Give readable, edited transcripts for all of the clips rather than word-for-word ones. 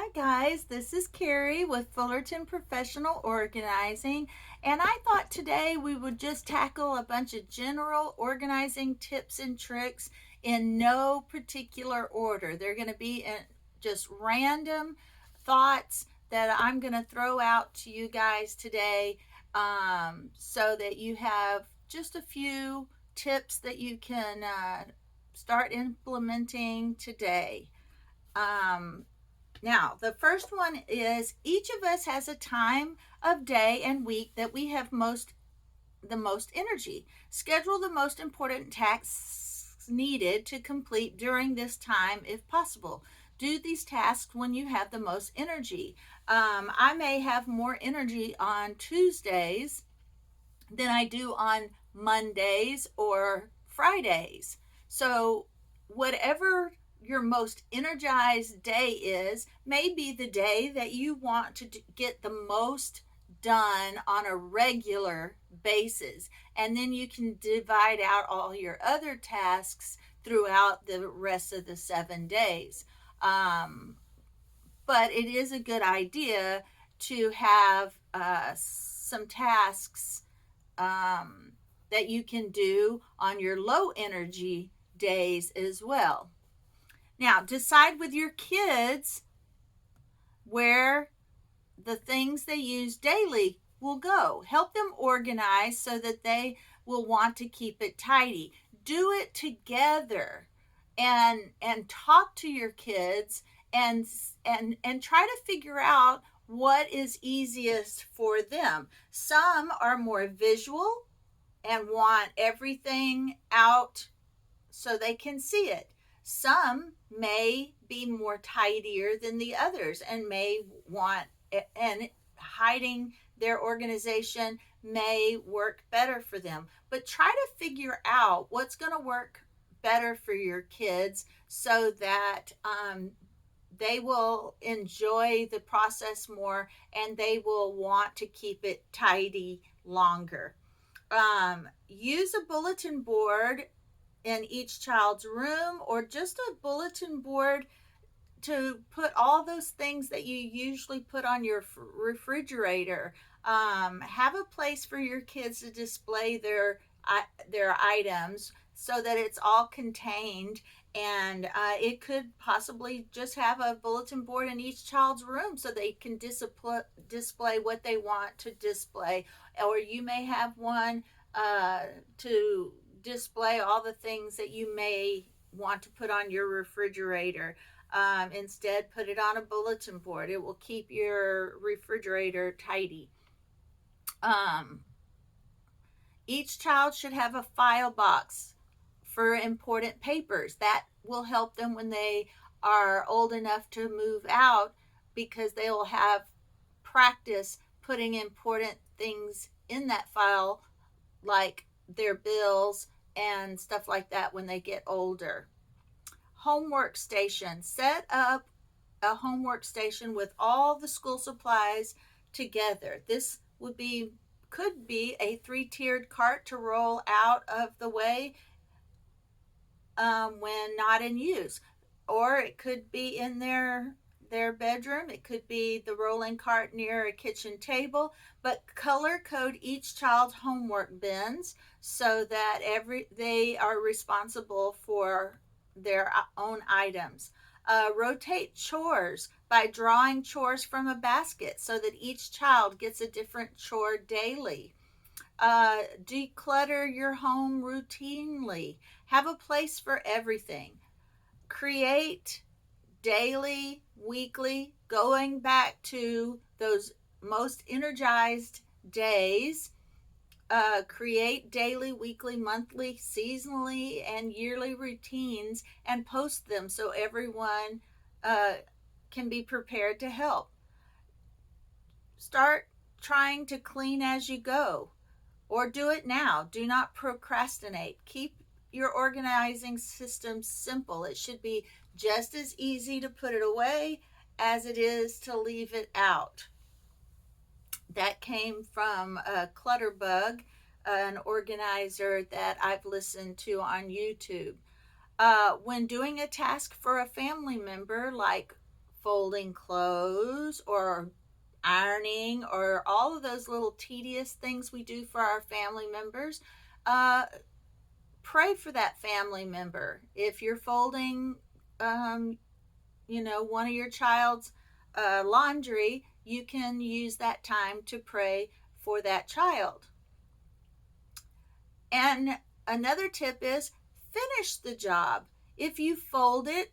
Hi guys, this is Carrie with Fullerton Professional Organizing, and I thought today we would just tackle a bunch of general organizing tips and tricks in no particular order. They're going to be just random thoughts that I'm going to throw out to you guys today, so that you have just a few tips that you can start implementing today. Um, Now, the first one is each of us has a time of day and week that we have the most energy. Schedule the most important tasks needed to complete during this time if possible. Do these tasks when you have the most energy. I may have more energy on Tuesdays than I do on Mondays or Fridays. So, whatever your most energized day is, may be the day that you want to get the most done on a regular basis. And then you can divide out all your other tasks throughout the rest of the 7 days. Um, but it is a good idea to have some tasks um, that you can do on your low energy days as well. Now, decide with your kids where the things they use daily will go. Help them organize so that they will want to keep it tidy. Do it together and talk to your kids and and try to figure out what is easiest for them. Some are more visual and want everything out so they can see it. Some may be more tidier than the others and may want, and hiding their organization may work better for them. But try to figure out what's going to work better for your kids so that they will enjoy the process more and they will want to keep it tidy longer. Use a bulletin board in each child's room or just a bulletin board to put all those things that you usually put on your refrigerator. Have a place for your kids to display their items so that it's all contained. And it could possibly just have a bulletin board in each child's room so they can display what they want to display. Or you may have one to display all the things that you may want to put on your refrigerator. Instead, put it on a bulletin board. It will keep your refrigerator tidy. Um, each child should have a file box for important papers. That will help them when they are old enough to move out because they will have practice putting important things in that file, like their bills and stuff like that when they get older. Homework station. Set up a homework station with all the school supplies together. This could be a three-tiered cart to roll out of the way when not in use, or it could be in their bedroom. It could be the rolling cart near a kitchen table. But color code each child's homework bins so that they are responsible for their own items. Rotate chores by drawing chores from a basket so that each child gets a different chore daily. Declutter your home routinely. Have a place for everything. Create daily, weekly, going back to those most energized days. Create daily, weekly, monthly, seasonally, and yearly routines and post them so everyone uh, can be prepared to help. Start trying to clean as you go, or do it now. Do not procrastinate. Keep your organizing system simple. It should be just as easy to put it away as it is to leave it out. That came from Clutterbug, an organizer that I've listened to on YouTube. When doing a task for a family member, like folding clothes or ironing or all of those little tedious things we do for our family members, pray for that family member. If you're folding, um, one of your child's laundry, you can use that time to pray for that child. And another tip is finish the job. If you fold it,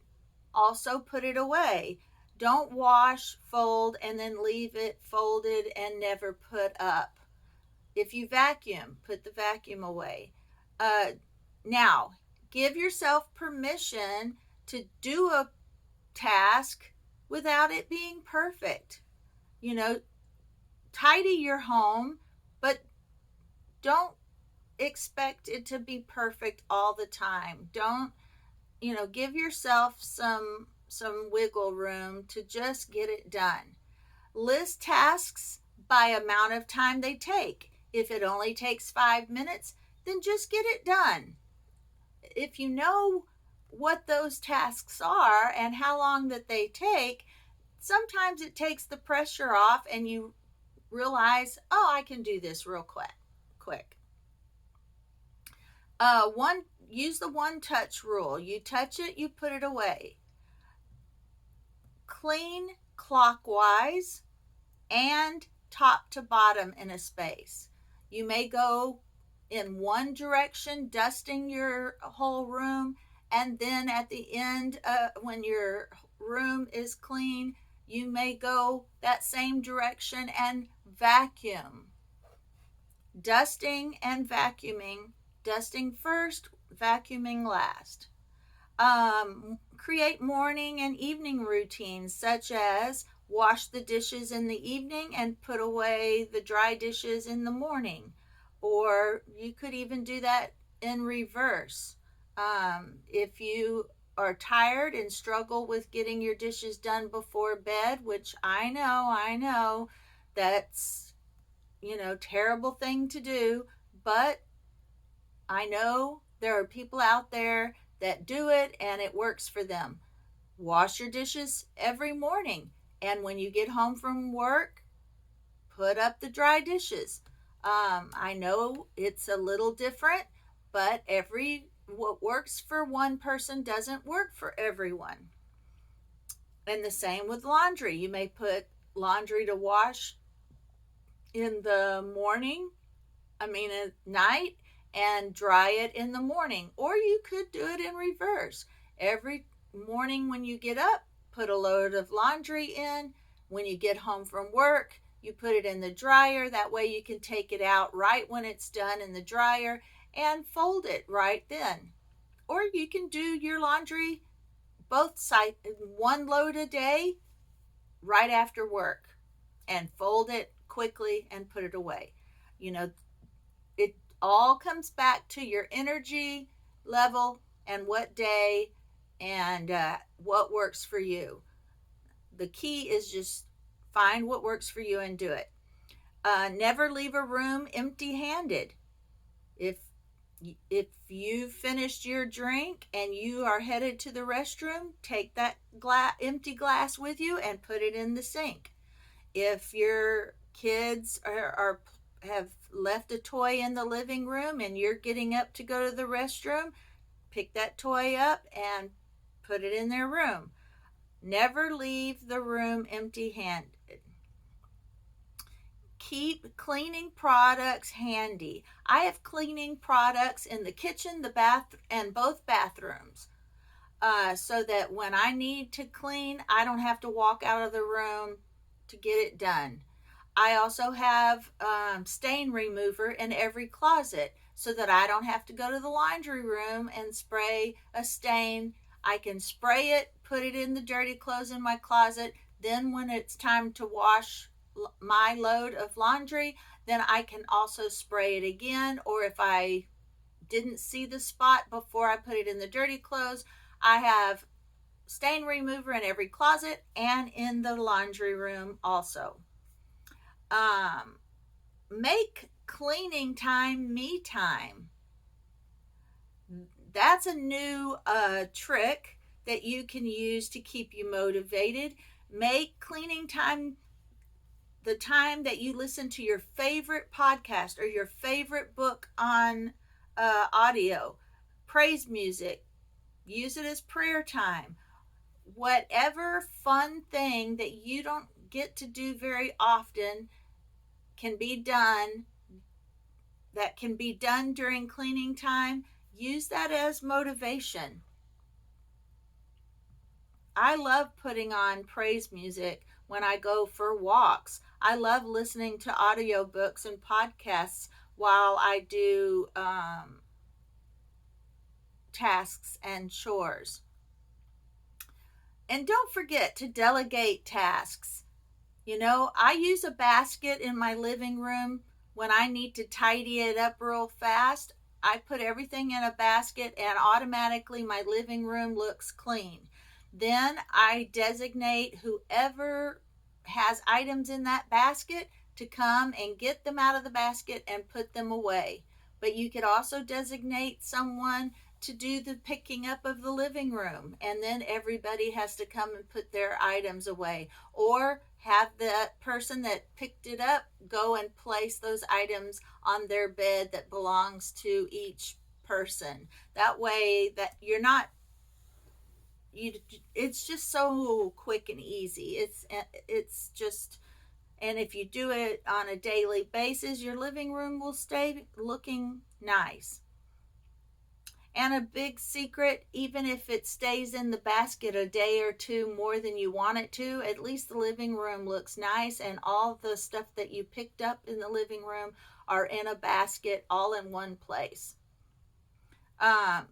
also put it away. Don't wash, fold, and then leave it folded and never put up. If you vacuum, put the vacuum away. Now, give yourself permission to do a task without it being perfect. Tidy your home, but don't expect it to be perfect all the time. Don't, give yourself some wiggle room to just get it done. List tasks by amount of time they take. If it only takes 5 minutes, then just get it done. If you know what those tasks are and how long that they take, sometimes it takes the pressure off and you realize, oh, I can do this real quick. Use the one touch rule. You touch it, you put it away. Clean clockwise and top to bottom in a space. You may go in one direction, dusting your whole room, and then at the end, when your room is clean, you may go that same direction and vacuum. Dusting and vacuuming. Dusting first, vacuuming last. Create morning and evening routines, such as wash the dishes in the evening and put away the dry dishes in the morning. Or you could even do that in reverse. If you are tired and struggle with getting your dishes done before bed, which I know that's, terrible thing to do, but I know there are people out there that do it and it works for them. Wash your dishes every morning, and when you get home from work, put up the dry dishes. I know it's a little different, but what works for one person doesn't work for everyone. And the same with laundry. You may put laundry to wash in the at night, and dry it in the morning. Or you could do it in reverse. Every morning when you get up, put a load of laundry in. When you get home from work, you put it in the dryer. That way you can take it out right when it's done in the dryer and fold it right then. Or you can do your laundry both sides, one load a day right after work, and fold it quickly and put it away. It all comes back to your energy level and what day and what works for you. The key is just find what works for you and do it. Never leave a room empty-handed. If you finished your drink and you are headed to the restroom, take that empty glass with you and put it in the sink. If your kids have left a toy in the living room and you're getting up to go to the restroom, pick that toy up and put it in their room. Never leave the room empty-handed. Keep cleaning products handy. I have cleaning products in the kitchen, the bath, and both bathrooms, so that when I need to clean, I don't have to walk out of the room to get it done. I also have stain remover in every closet so that I don't have to go to the laundry room and spray a stain. I can spray it, put it in the dirty clothes in my closet. Then when it's time to wash my load of laundry, then I can also spray it again. Or if I didn't see the spot before I put it in the dirty clothes, I have stain remover in every closet and in the laundry room also. Make cleaning time me time. That's a new trick that you can use to keep you motivated. Make cleaning time the time that you listen to your favorite podcast or your favorite book on audio, praise music, use it as prayer time. Whatever fun thing that you don't get to do very often can be done, that can be done during cleaning time, use that as motivation. I love putting on praise music when I go for walks. I love listening to audiobooks and podcasts while I do tasks and chores. And don't forget to delegate tasks. You know, I use a basket in my living room when I need to tidy it up real fast. I put everything in a basket and automatically my living room looks clean. Then I designate whoever has items in that basket to come and get them out of the basket and put them away. But you could also designate someone to do the picking up of the living room, and then everybody has to come and put their items away, or have the person that picked it up go and place those items on their bed that belongs to each person. That way that you're not you it's just so quick and easy. It's just, and if you do it on a daily basis, your living room will stay looking nice. And a big secret, even if it stays in the basket a day or two more than you want it to, at least the living room looks nice and all the stuff that you picked up in the living room are in a basket all in one place.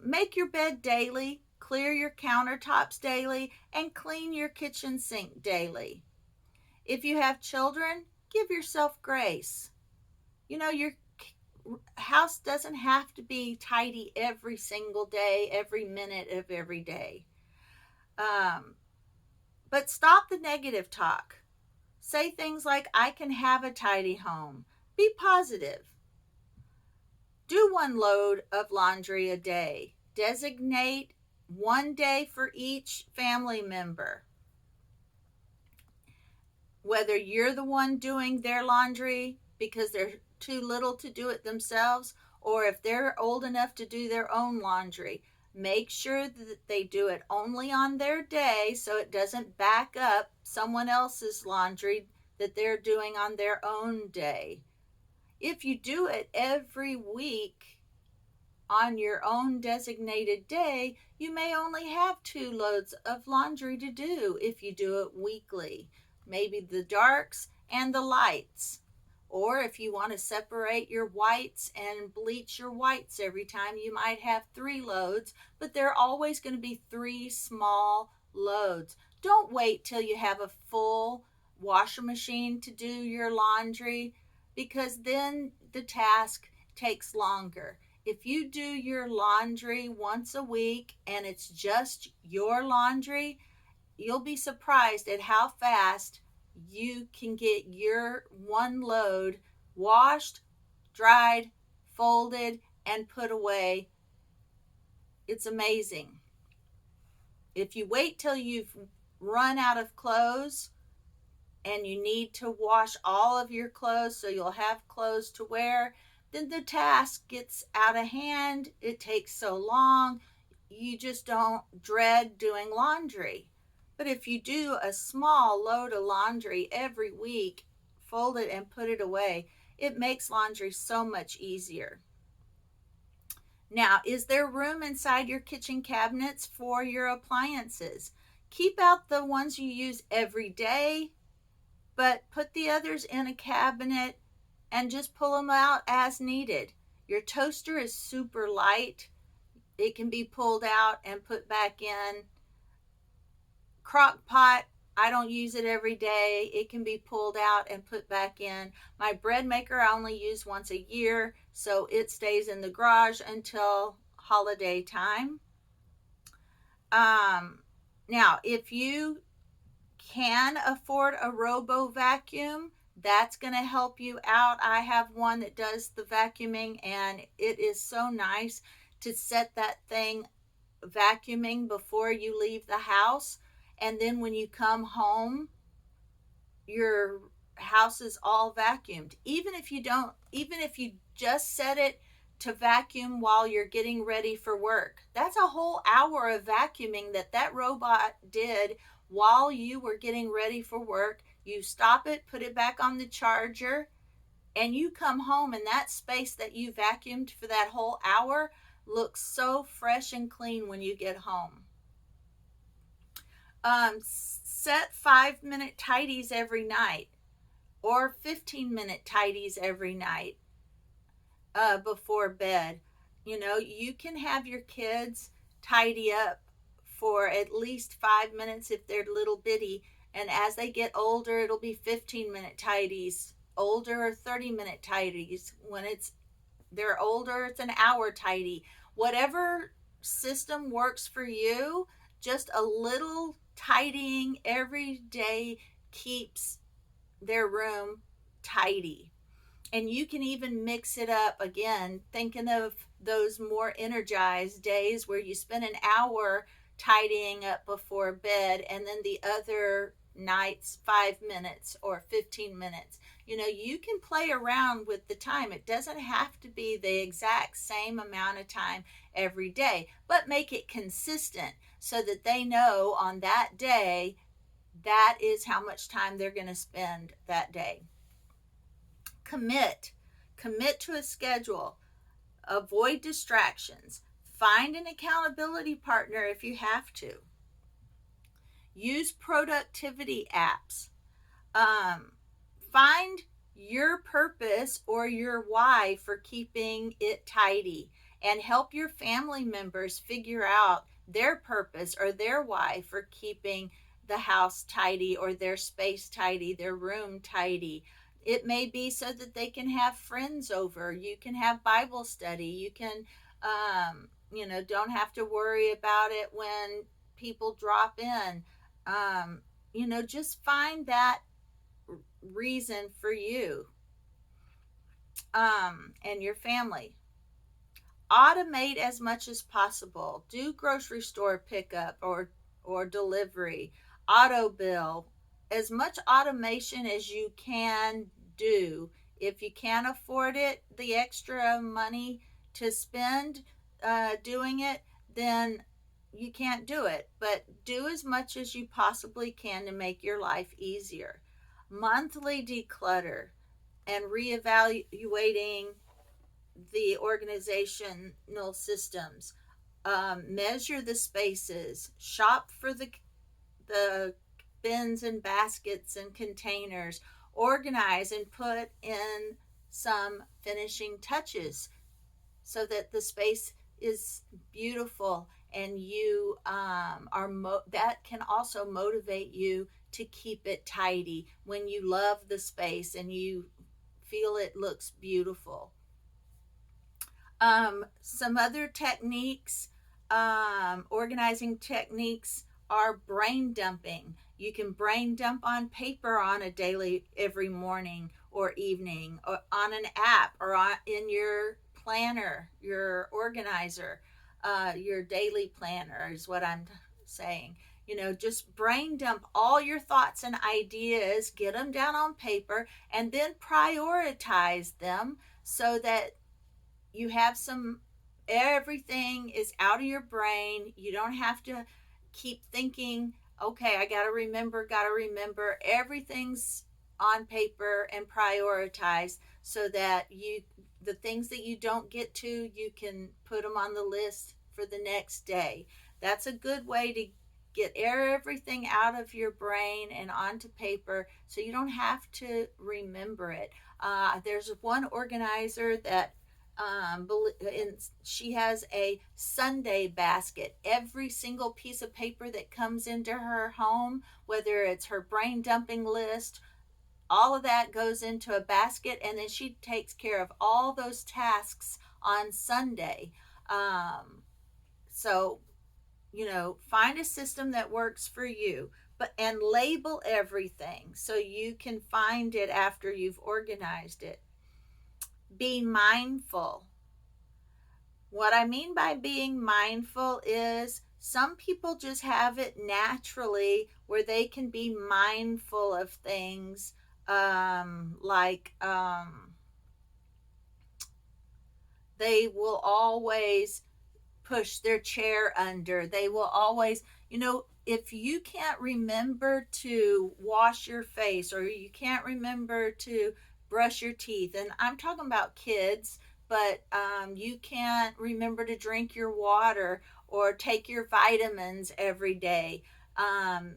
Make your bed daily, clear your countertops daily, and clean your kitchen sink daily. If you have children, give yourself grace. You know, your house doesn't have to be tidy every single day, every minute of every day. But stop the negative talk. Say things like, I can have a tidy home. Be positive. Do one load of laundry a day. Designate one day for each family member. Whether you're the one doing their laundry because they're too little to do it themselves, or if they're old enough to do their own laundry, make sure that they do it only on their day so it doesn't back up someone else's laundry that they're doing on their own day. If you do it every week on your own designated day, you may only have 2 loads of laundry to do if you do it weekly. Maybe the darks and the lights. Or if you want to separate your whites and bleach your whites every time, you might have 3 loads, but they're always going to be 3 small loads. Don't wait till you have a full washer machine to do your laundry, because then the task takes longer. If you do your laundry once a week and it's just your laundry, you'll be surprised at how fast you can get your one load washed, dried, folded, and put away. It's amazing. If you wait till you've run out of clothes and you need to wash all of your clothes so you'll have clothes to wear, then the task gets out of hand. It takes so long. You just don't dread doing laundry. But if you do a small load of laundry every week, fold it and put it away, it makes laundry so much easier. Now, is there room inside your kitchen cabinets for your appliances? Keep out the ones you use every day, but put the others in a cabinet and just pull them out as needed. Your toaster is super light. It can be pulled out and put back in. Crock pot, I don't use it every day. It can be pulled out and put back in. My bread maker I only use once a year, so it stays in the garage until holiday time. Now, if you can afford a robo vacuum, that's going to help you out. I have one that does the vacuuming, and it is so nice to set that thing vacuuming before you leave the house. and then when you come home, your house is all vacuumed. Even if you just set it to vacuum while you're getting ready for work, that's a whole hour of vacuuming that robot did while you were getting ready for work. You stop it, put it back on the charger, and you come home, and that space that you vacuumed for that whole hour looks so fresh and clean when you get home. Set 5-minute tidies every night, or 15-minute tidies every night before bed. You can have your kids tidy up for at least 5 minutes if they're little bitty, and as they get older, it'll be 15-minute tidies. Older, 30-minute tidies. When they're older, it's an hour tidy. Whatever system works for you, just a little tidying every day keeps their room tidy. And you can even mix it up again, thinking of those more energized days where you spend an hour tidying up before bed, and then the other nights 5 minutes or 15 minutes. You can play around with the time. It doesn't have to be the exact same amount of time every day, but make it consistent so that they know on that day that is how much time they're going to spend that day. Commit to a schedule. Avoid distractions. Find an accountability partner if you have to. Use productivity apps. Find your purpose or your why for keeping it tidy, and help your family members figure out their purpose or their why for keeping the house tidy, or their space tidy, their room tidy. It may be so that they can have friends over. You can have Bible study. You can, don't have to worry about it when people drop in. Just find that reason for you and your family. Automate as much as possible. Do grocery store pickup or delivery, auto bill, as much automation as you can do. If you can't afford it, the extra money to spend doing it, then you can't do it. But do as much as you possibly can to make your life easier. Monthly declutter and reevaluating the organizational systems. Measure the spaces. Shop for the bins and baskets and containers. Organize and put in some finishing touches so that the space is beautiful, and you that can also motivate you to keep it tidy when you love the space and you feel it looks beautiful. Some other techniques, organizing techniques, are brain dumping. You can brain dump on paper on a daily, every morning or evening, or on an app, or in your planner, your organizer, your daily planner is what I'm saying. Just brain dump all your thoughts and ideas, get them down on paper, and then prioritize them so that you have everything is out of your brain. You don't have to keep thinking, okay, I gotta remember. Everything's on paper and prioritized so that the things that you don't get to, you can put them on the list for the next day. That's a good way to get everything out of your brain and onto paper so you don't have to remember it. There's one organizer that she has a Sunday basket. Every single piece of paper that comes into her home, whether it's her brain dumping list, all of that goes into a basket, and then she takes care of all those tasks on Sunday. So find a system that works for you, and label everything so you can find it after you've organized it. Be mindful. What I mean by being mindful is Some people just have it naturally where they can be mindful of things, like they will always push their chair under. They will always, if you can't remember to wash your face or you can't remember to brush your teeth, and I'm talking about kids, but you can't remember to drink your water or take your vitamins every day. Um,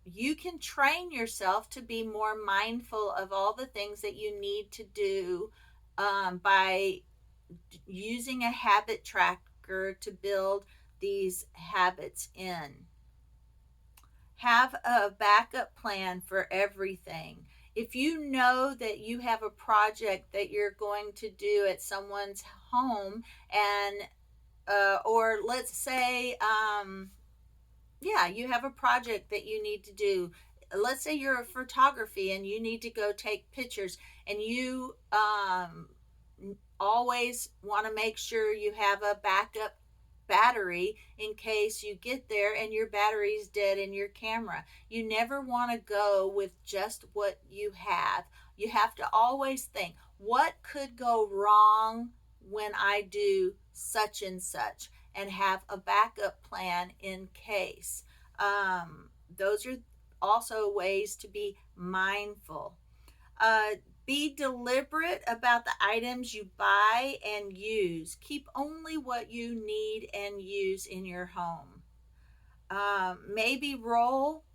you can train yourself to be more mindful of all the things that you need to do by using a habit tracker to build these habits in. Have a backup plan for everything. If you know that you have a project that you're going to do at someone's home, and or let's say yeah, you have a project that you need to do. Let's say you're a photography and you need to go take pictures, and you always want to make sure you have a backup battery in case you get there and your battery's dead in your camera. You never want to go with just what you have. You have to always think, what could go wrong when I do such and such, and have a backup plan in case. Those are also ways to be mindful. Uh, be deliberate about the items you buy and use. Keep only what you need and use in your home. Maybe roll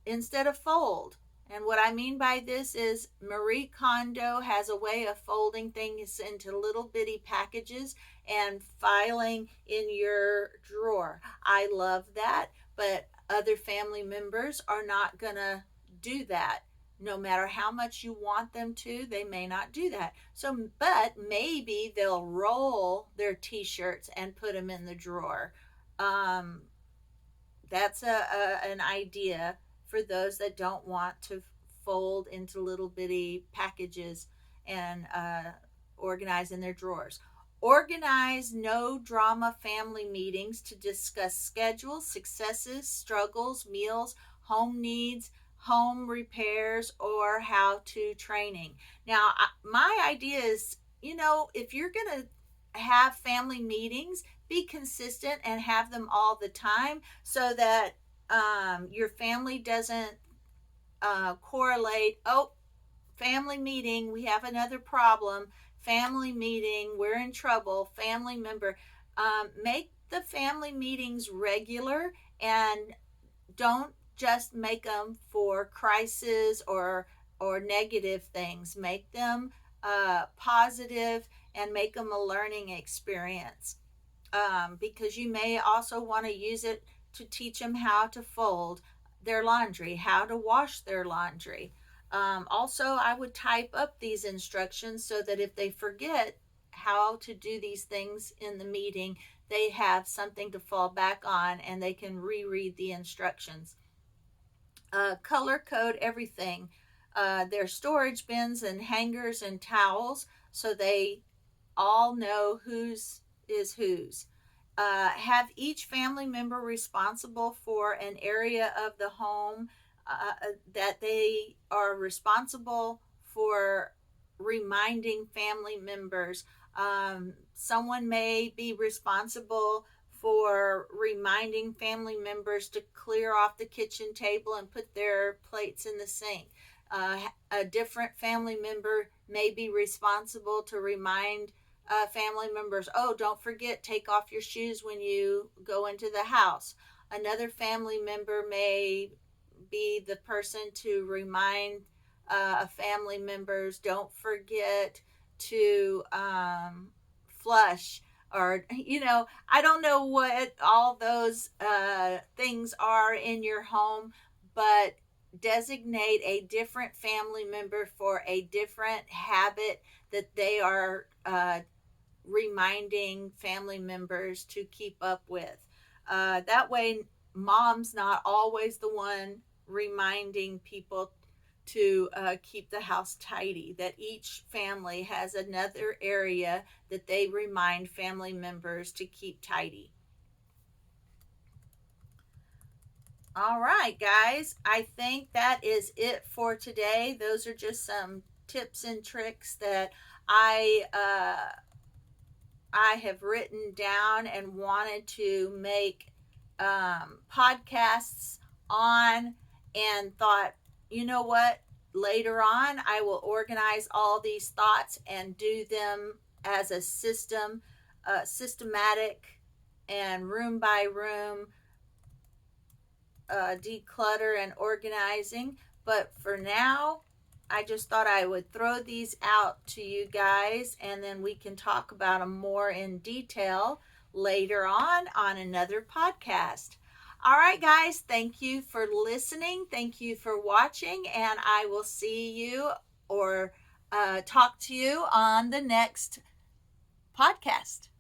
instead of fold. And what I mean by this is Marie Kondo has a way of folding things into little bitty packages and filing in your drawer. I love that, but other family members are not going to do that. No matter how much you want them to, they may not do that. So, but maybe they'll roll their t-shirts and put them in the drawer. Um, that's an idea for those that don't want to fold into little bitty packages and organize in their drawers. Organize no drama family meetings to discuss schedules, successes, struggles, meals, home needs, home repairs, or how to training. Now, my idea is, if you're going to have family meetings, be consistent and have them all the time so that your family doesn't correlate. Oh, family meeting, we have another problem. Family meeting, we're in trouble. Family member. Make the family meetings regular, and don't just make them for crisis or negative things. Make them positive and make them a learning experience, because you may also want to use it to teach them how to fold their laundry, how to wash their laundry. Also, I would type up these instructions so that if they forget how to do these things in the meeting, they have something to fall back on and they can reread the instructions. Color code everything, their storage bins and hangers and towels, so they all know whose is whose. Have each family member responsible for an area of the home, that they are responsible for reminding family members. Someone may be responsible for reminding family members to clear off the kitchen table and put their plates in the sink. A different family member may be responsible to remind family members, oh, don't forget, take off your shoes when you go into the house. Another family member may be the person to remind family members, don't forget to flush, or I don't know what all those things are in your home, but designate a different family member for a different habit that they are reminding family members to keep up with. That way, mom's not always the one reminding people to keep the house tidy, that each family has another area that they remind family members to keep tidy. All right, guys, I think that is it for today. Those are just some tips and tricks that I uh, I have written down and wanted to make podcasts on, and thought, you know what? Later on, I will organize all these thoughts and do them as a systematic and room by room declutter and organizing. But for now, I just thought I would throw these out to you guys, and then we can talk about them more in detail later on another podcast. All right, guys, thank you for listening. Thank you for watching, and I will see you or talk to you on the next podcast.